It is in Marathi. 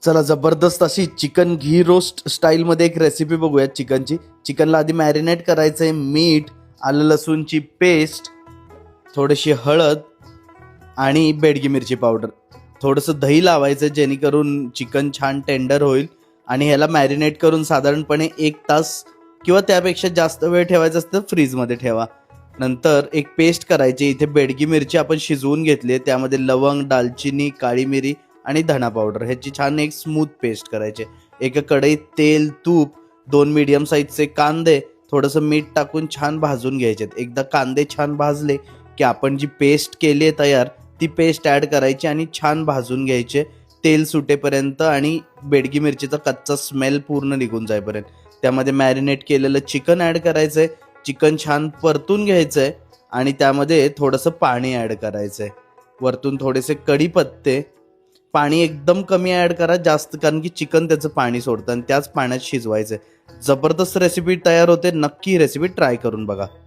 चला जबरदस्त अशी चिकन घी रोस्ट स्टाईलमध्ये एक रेसिपी बघूया चिकनची. चिकनला आधी मॅरिनेट करायचं आहे. मीठ, आलं लसूणची पेस्ट, थोडीशी हळद आणि बेडगी मिरची पावडर, थोडंसं दही लावायचं जेणेकरून चिकन छान टेंडर होईल. आणि ह्याला मॅरिनेट करून साधारणपणे 1 तास किंवा त्यापेक्षा जास्त वेळ ठेवायचं असतं फ्रीजमध्ये ठेवा. नंतर एक पेस्ट करायची. इथे बेडगी मिरची आपण शिजवून घेतली आहे, त्यामध्ये लवंग, दालचिनी, काळी मिरी आणि धना पावडर ह्याची छान एक स्मूथ पेस्ट करायची. एका कढईत तेल, तूप, 2 मीडियम साईजचे कांदे, थोडंसं मीठ टाकून छान भाजून घ्यायचे. एकदा कांदे छान भाजले की आपण जी पेस्ट केली आहे तयार ती पेस्ट ॲड करायची आणि छान भाजून घ्यायचे तेल सुटेपर्यंत आणि बेडगी मिरचीचा कच्चा स्मेल पूर्ण निघून जाईपर्यंत. त्यामध्ये मॅरिनेट केलेलं चिकन ॲड करायचं आहे. चिकन छान परतून घ्यायचं आहे आणि त्यामध्ये थोडंसं पाणी ॲड करायचं आहे. वरतून थोडेसे कढीपत्ते, पाणी एकदम कमी ॲड करा जास्त, कारण की चिकन त्याचं पाणी सोडतं आणि त्याच पाण्यात शिजवायचं आहे. जबरदस्त रेसिपी तयार होते. नक्की ही रेसिपी ट्राय करून बघा.